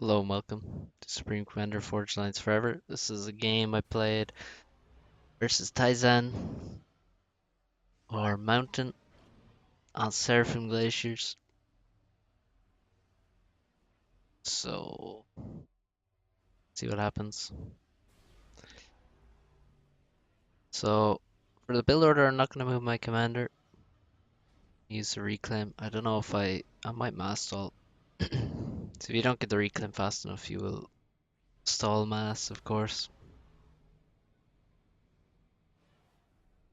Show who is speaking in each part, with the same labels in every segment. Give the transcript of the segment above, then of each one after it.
Speaker 1: Hello and welcome to Supreme Commander Forge Lines Forever. This is a game I played versus Taizan or Mountain on Seraphim Glaciers. So, see what happens. So, for the build order, I'm not going to move my commander. Use the reclaim. I don't know if I might mass stall. So if you don't get the reclaim fast enough, you will stall mass, of course.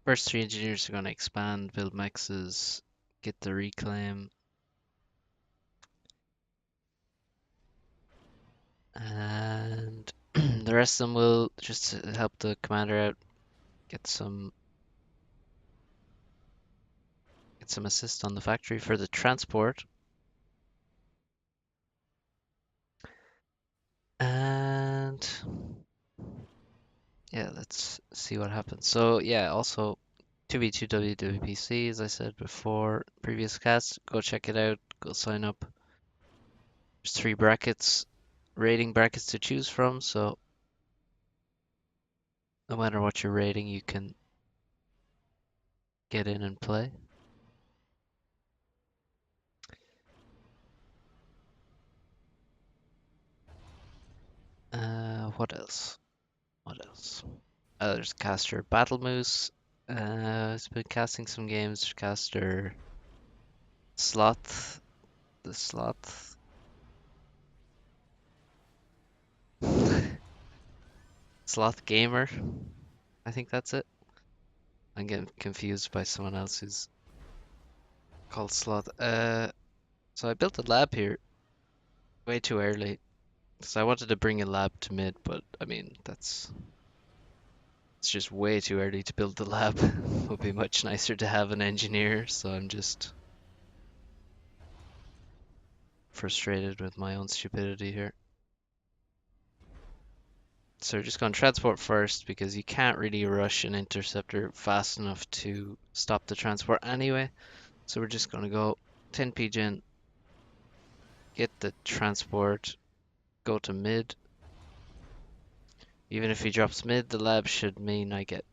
Speaker 1: First three engineers are going to expand, build mexes, get the reclaim. And the rest of them will just help the commander out, get some assist on the factory for the transport. And yeah, let's see what happens. So yeah, also 2v2 WWPC, as I said before, previous cast, go check it out, go sign up. There's 3 brackets, rating brackets to choose from, so no matter what you're rating, you can get in and play. What else? What else? There's caster Battle Moose. He's been casting some games. Caster Sloth. The Sloth. Sloth Gamer. I think that's it. I'm getting confused by someone else who's called Sloth. So I built a lab here way too early. So I wanted to bring a lab to mid, but I mean, it's just way too early to build the lab. It would be much nicer to have an engineer, so I'm just frustrated with my own stupidity here. So we're just going to transport first because you can't really rush an interceptor fast enough to stop the transport anyway. So we're just going to go 10 gen, get the transport, go to mid. Even if he drops mid, the lab should mean I get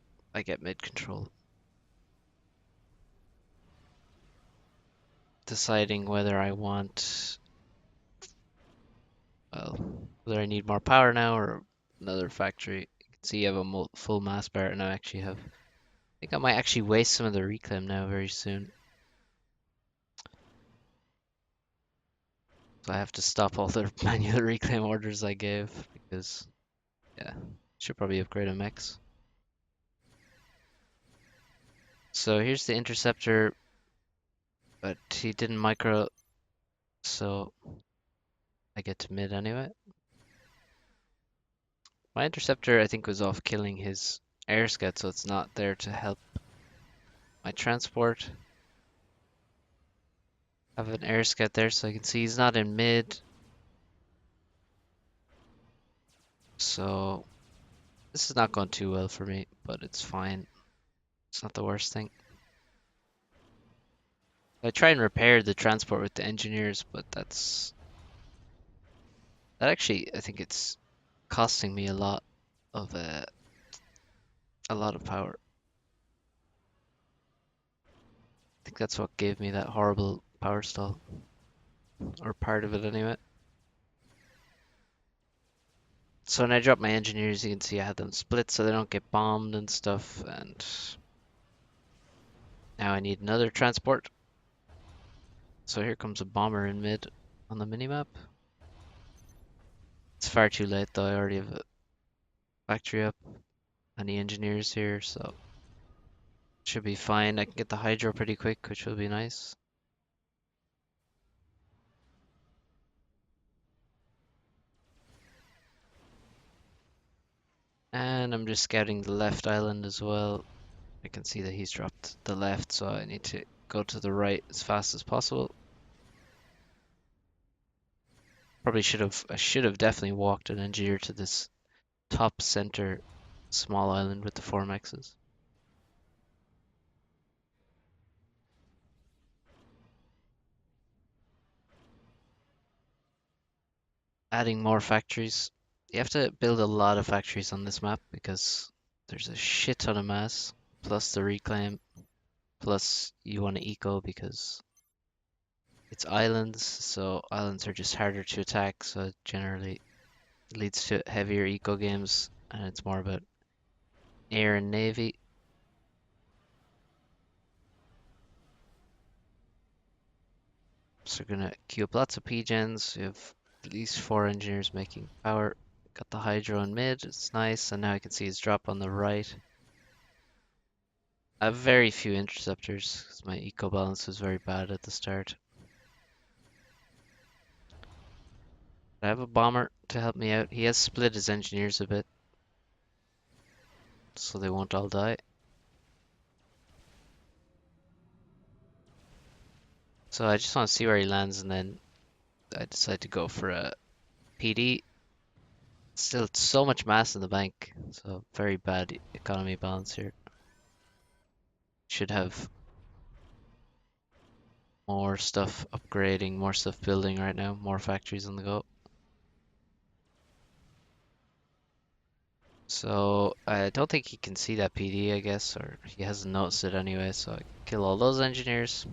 Speaker 1: mid control. Deciding whether I want, well, whether I need more power now or another factory. You can see you have a full mass bar, and I actually have. I think I might actually waste some of the reclaim now very soon. So I have to stop all the manual reclaim orders I gave because, yeah, should probably upgrade a mech. So here's the interceptor, but he didn't micro, so I get to mid anyway. My interceptor, I think, was off killing his air scout, so it's not there to help my transport. I have an air scout there, so I can see he's not in mid. So this is not going too well for me, but it's fine. It's not the worst thing. I try and repair the transport with the engineers, but that actually, I think it's costing me a lot of power. I think that's what gave me that horrible power stall, or part of it anyway. So when I drop my engineers, you can see I had them split so they don't get bombed and stuff, and now I need another transport. So here comes a bomber in mid on the minimap. It's far too late though, I already have a factory up and the engineers here, so should be fine. I can get the hydro pretty quick, which will be nice. And I'm just scouting the left island as well. I can see that he's dropped the left, so I need to go to the right as fast as possible. I should have definitely walked an engineer to this top center small island with the 4 mexes. adding more factories. You have to build a lot of factories on this map because there's a shit ton of mass, plus the reclaim, plus you want to eco because it's islands, so islands are just harder to attack, so it generally leads to heavier eco games, and it's more about air and navy. So we're gonna queue up lots of P-gens. We have at least 4 engineers making power. Got the hydro in mid, it's nice, and now I can see his drop on the right. I have very few interceptors because my eco balance was very bad at the start. I have a bomber to help me out. He has split his engineers a bit, so they won't all die. So I just want to see where he lands, and then I decide to go for a PD. Still so much mass in the bank, so very bad economy balance here. Should have more stuff upgrading, more stuff building right now, more factories on the go. So I don't think he can see that PD, I guess, or he hasn't noticed it anyway, so I kill all those engineers.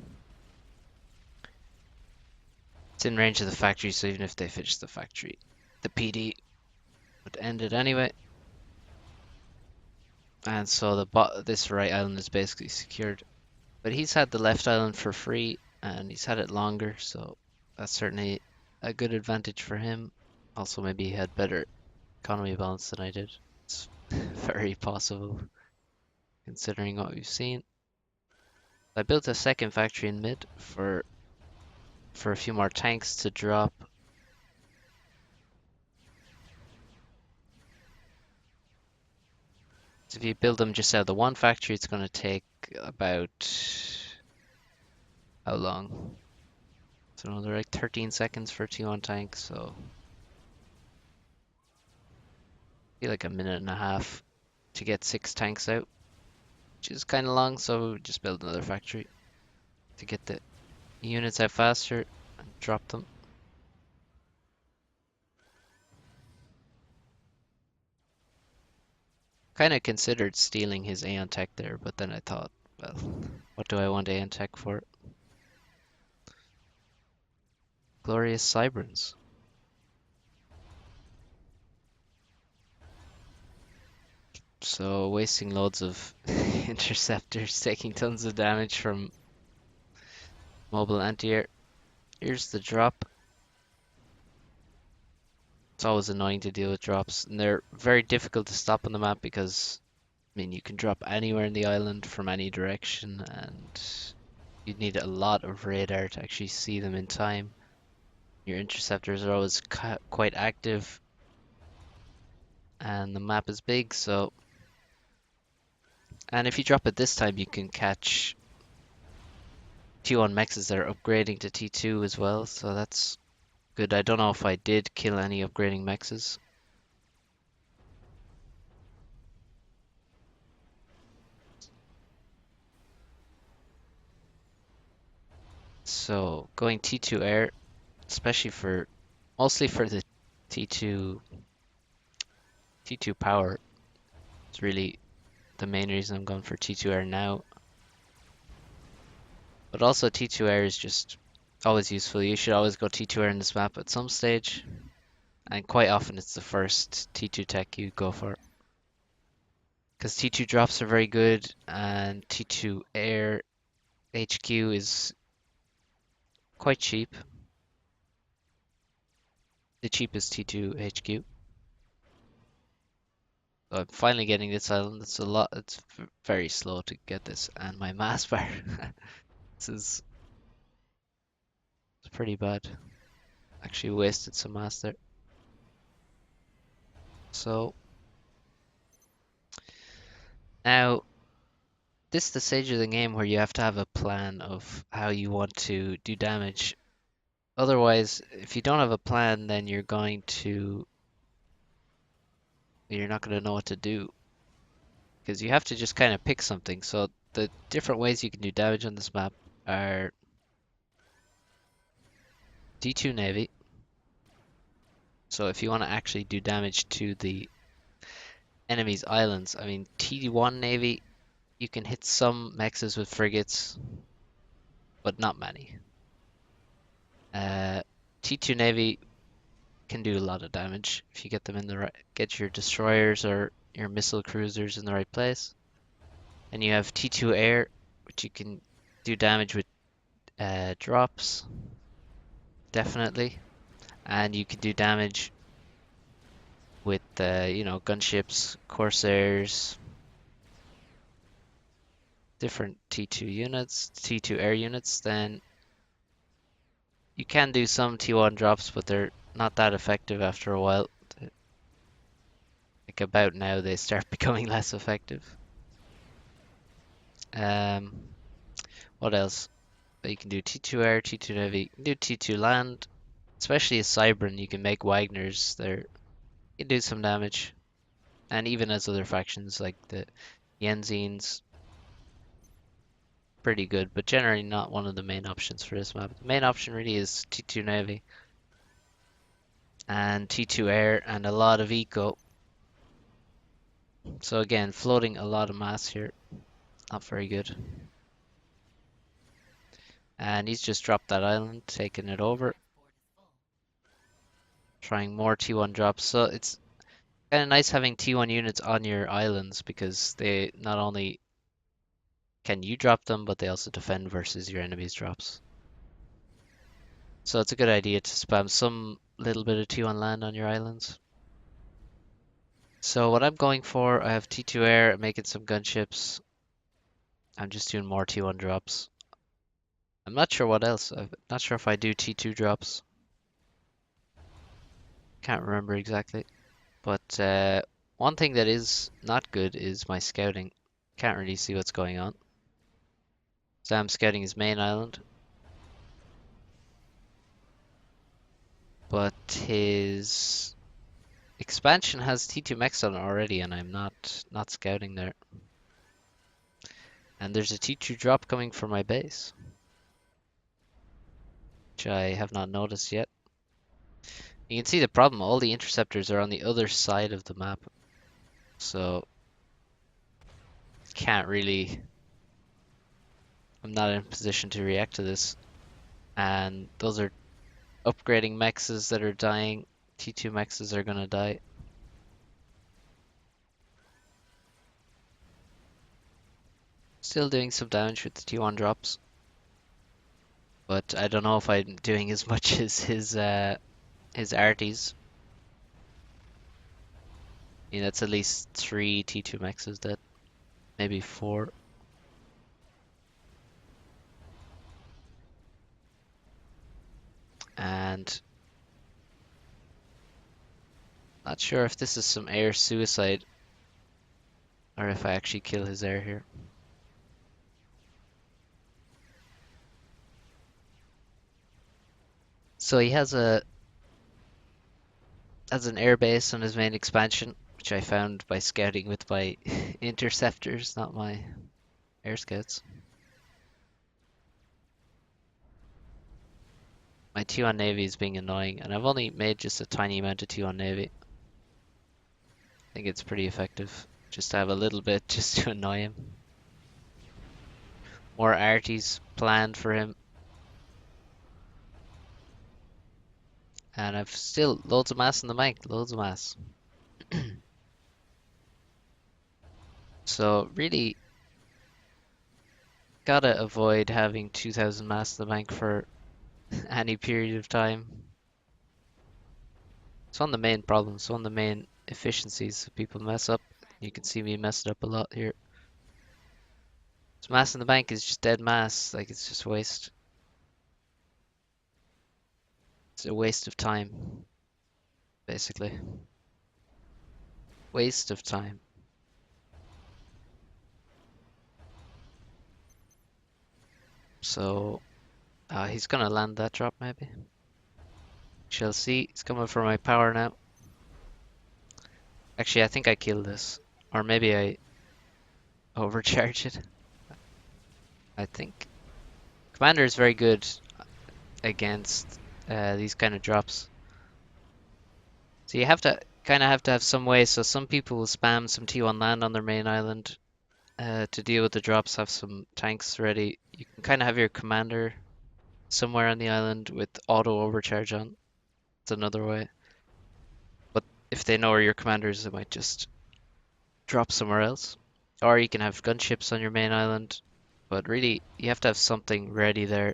Speaker 1: It's in range of the factory, so even if they finish the factory, the PD would end it anyway. And so this right island is basically secured. But he's had the left island for free, and he's had it longer, so that's certainly a good advantage for him. Also, maybe he had better economy balance than I did. It's very possible, considering what we've seen. I built a second factory in mid for a few more tanks to drop. So if you build them just out of the one factory, it's going to take about how long? So they're like 13 seconds for a T1 tank, so be like a minute and a half to get 6 tanks out, which is kind of long, so just build another factory to get the units out faster and drop them. Kind of considered stealing his Aeon tech there, but then I thought, well, what do I want Aeon tech for? Glorious Cyberns. So wasting loads of interceptors, taking tons of damage from mobile anti-air. Here's the drop. It's always annoying to deal with drops, and they're very difficult to stop on the map because, I mean, you can drop anywhere in the island from any direction, and you'd need a lot of radar to actually see them in time. Your interceptors are always quite active, and the map is big, so... And if you drop it this time, you can catch T1 mexes that are upgrading to T2 as well, so that's good. I don't know if I did kill any upgrading mexes. So going T2 air, especially mostly for the T2 power, is really the main reason I'm going for T2 air now. But also T2 air is just always useful. You should always go T2 air in this map at some stage, and quite often it's the first T2 tech you go for. Because T2 drops are very good, and T2 air HQ is quite cheap. The cheapest T2 HQ. So I'm finally getting this island. It's a lot. It's very slow to get this, and my mass bar. This is it's pretty bad. Actually wasted some mass there. So now this is the stage of the game where you have to have a plan of how you want to do damage. Otherwise, if you don't have a plan, then you're not going to know what to do. Because you have to just kind of pick something. So the different ways you can do damage on this map are D2 Navy. So if you want to actually do damage to the enemy's islands, I mean, T1 Navy, you can hit some mexes with frigates, but not many. T2 Navy can do a lot of damage if you get them in the right, get your destroyers or your missile cruisers in the right place. And you have T2 Air, which you can do damage with drops, definitely. And you can do damage with, gunships, corsairs, different T2 units, T2 air units. Then you can do some T1 drops, but they're not that effective after a while. Like about now, they start becoming less effective. Um, what else? You can do T2 air, T2 navy, you can do T2 land, especially as Cybran. You can make Wagners. You can do some damage, and even as other factions like the Yenzines, pretty good, but generally not one of the main options for this map. The main option really is T2 navy and T2 air and a lot of eco. So again, floating a lot of mass here, not very good. And he's just dropped that island, taking it over, trying more T1 drops. So it's kind of nice having T1 units on your islands because they not only can you drop them, but they also defend versus your enemy's drops. So it's a good idea to spam some little bit of T1 land on your islands. So what I'm going for, I have T2 air, making some gunships. I'm just doing more T1 drops. I'm not sure what else. I'm not sure if I do T2 drops. Can't remember exactly. But one thing that is not good is my scouting. Can't really see what's going on. So I'm scouting his main island. But his expansion has T2 mechs on it already, and I'm not scouting there. And there's a T2 drop coming for my base, which I have not noticed yet. You can see the problem, all the interceptors are on the other side of the map. So can't really, I'm not in a position to react to this. And those are upgrading mexes that are dying. T2 mexes are gonna die. Still doing some damage with the T1 drops. But I don't know if I'm doing as much as his arties. That's at least 3 T2 mexes dead. Maybe 4. And not sure if this is some air suicide or if I actually kill his air here. So he has an air base on his main expansion, which I found by scouting with my interceptors, not my air scouts. My T1 Navy is being annoying, and I've only made just a tiny amount of T1 Navy. I think it's pretty effective, just to have a little bit just to annoy him. More arties planned for him. And I've still loads of mass in the bank, loads of mass. So really gotta avoid having 2000 mass in the bank for any period of time. It's one of the main problems, one of the main efficiencies people mess up. You can see me mess it up a lot here. So mass in the bank is just dead mass, like it's just waste. It's a waste of time, basically. Waste of time. So he's gonna land that drop maybe. Shall see. He's coming for my power now. Actually, I think I killed this. Or maybe I overcharge it. I think. Commander is very good against these kind of drops. So you have to kind of have some way. So some people will spam some T1 land on their main island to deal with the drops. Have some tanks ready. You can kind of have your commander somewhere on the island with auto overcharge on. It's another way. But if they know where your commander is, they might just drop somewhere else. Or you can have gunships on your main island. But really, you have to have something ready there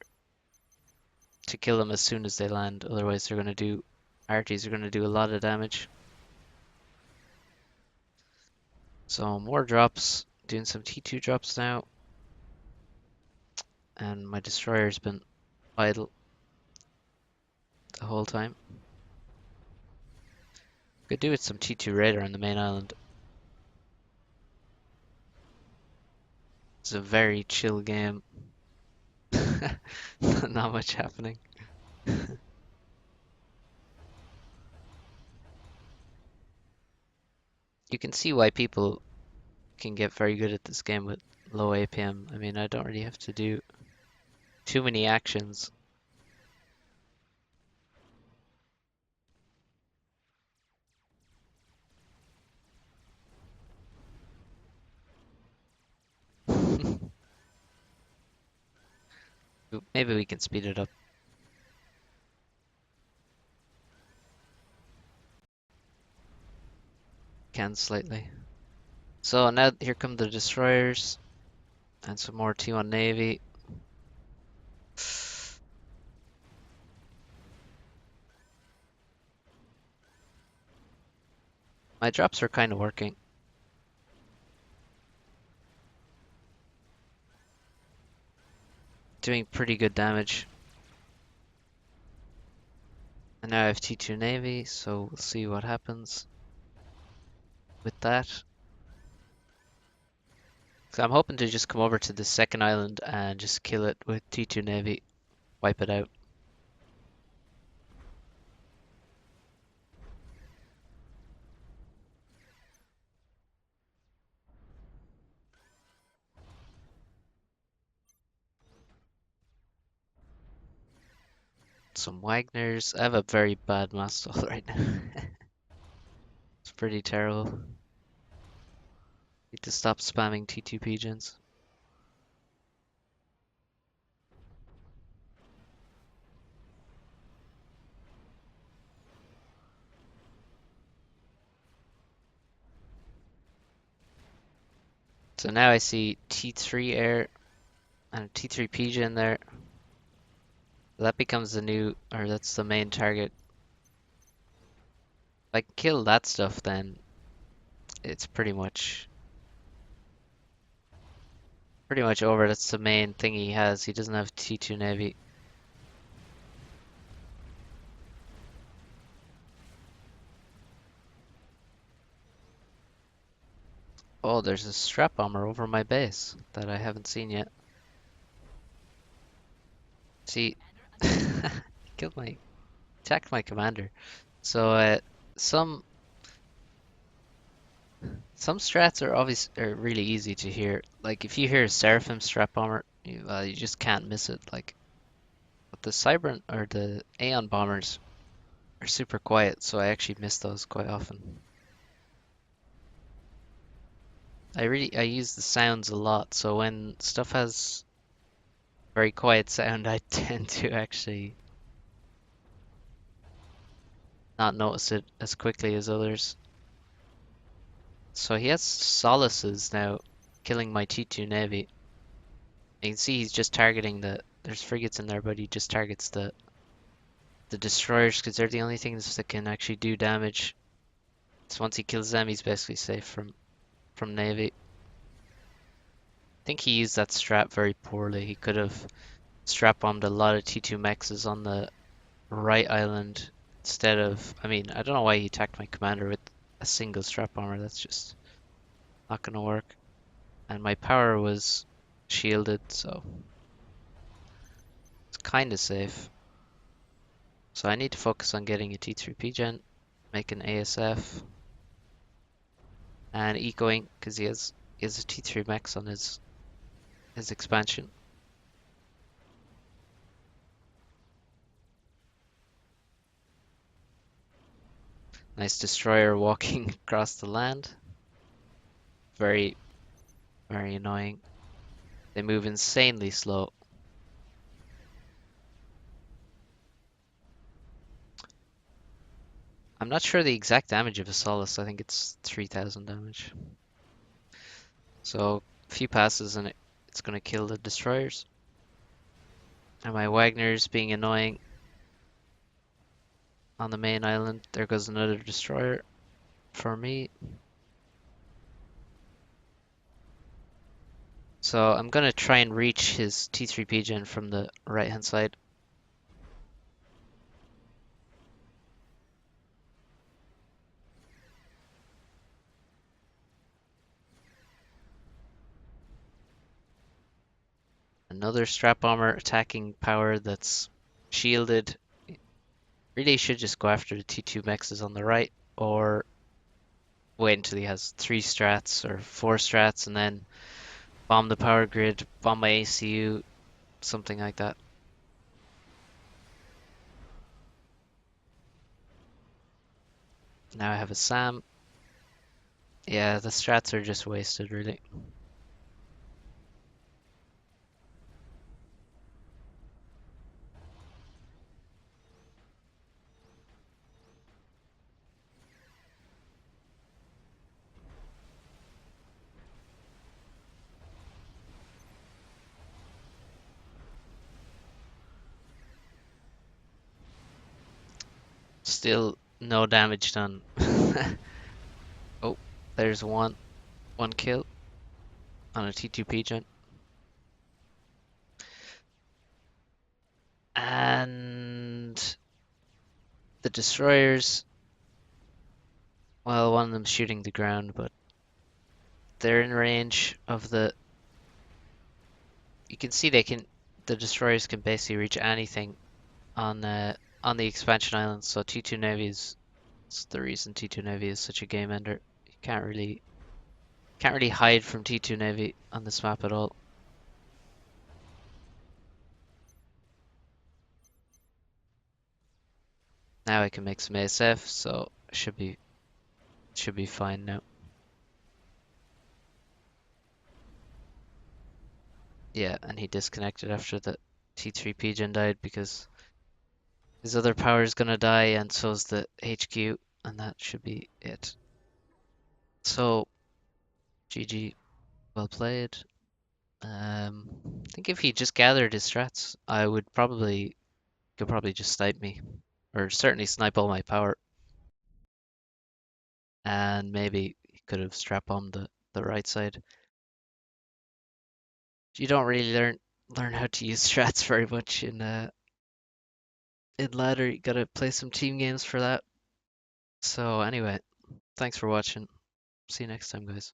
Speaker 1: to kill them as soon as they land. Otherwise, they're going to do arties are going to do a lot of damage. So more drops. Doing some T2 drops now. And my destroyer's been idle the whole time. Could do with some T2 radar on the main island. It's a very chill game. Not much happening. You can see why people can get very good at this game with low APM. I mean, I don't really have to do too many actions. Maybe we can speed it up. Can slightly. So now here come the destroyers and some more T1 Navy. My drops are kind of working. Doing pretty good damage. And now I have T2 Navy, so we'll see what happens with that. So I'm hoping to just come over to the second island and just kill it with T2 Navy. Wipe it out. Some Wagners. I have a very bad Mastol right now. It's pretty terrible. Need to stop spamming T2 pigeons. So now I see T3 air and a T3 pigeon there. That becomes the new, or that's the main target. If I can kill that stuff, then it's pretty much over. That's the main thing he has. He doesn't have T2 Navy. Oh, there's a strap bomber over my base that I haven't seen yet. See, killed my, attacked my commander. So some some strats are really easy to hear. Like if you hear a Seraphim strap bomber, you just can't miss it. Like, but the Cybran or the Aeon bombers are super quiet, so I actually miss those quite often. I use the sounds a lot, so when stuff has very quiet sound, I tend to actually not notice it as quickly as others. So he has solaces now, killing my T2 Navy. You can see he's just targeting there's frigates in there, but he just targets the destroyers because they're the only things that can actually do damage. So once he kills them, he's basically safe from Navy. I think he used that strat very poorly. He could have strap bombed a lot of T2 mexes on the right island instead of. I mean, I don't know why he attacked my commander with a single strap bomber. That's just not gonna work. And my power was shielded, so it's kind of safe. So I need to focus on getting a T3 P-Gen, make an ASF, and ecoing because he has a T3 Max on his expansion. Nice destroyer walking across the land. Very, very annoying. They move insanely slow. I'm not sure the exact damage of a Solace. I think it's 3,000 damage. So a few passes and it's gonna kill the destroyers. And my Wagner's being annoying on the main island. There goes another destroyer for me. So I'm gonna try and reach his T3 gen from the right hand side. Another strap bomber attacking power that's shielded. Really should just go after the T2 mexes on the right, or wait until he has 3 strats or 4 strats and then bomb the power grid, bomb my ACU, something like that. Now I have a SAM. Yeah, the strats are just wasted, really. Still no damage done. Oh, there's one kill on a T2 Pigeon. And the destroyers, well, one of them's shooting the ground, but they're in range of the. You can see the destroyers can basically reach anything on the expansion island. So T2 Navy is it's the reason T2 Navy is such a game ender. You can't really hide from T2 Navy on this map at all. Now I can make some ASF, so should be fine now. Yeah, and he disconnected after the T3 Pigeon died because his other power is gonna die, and so's the HQ, and that should be it. So, GG, well played. I think if he just gathered his strats, I would probably could probably just snipe me, or certainly snipe all my power, and maybe he could have strap bombed the right side. You don't really learn how to use strats very much in ladder. You gotta play some team games for that. So anyway, thanks for watching. See you next time, guys.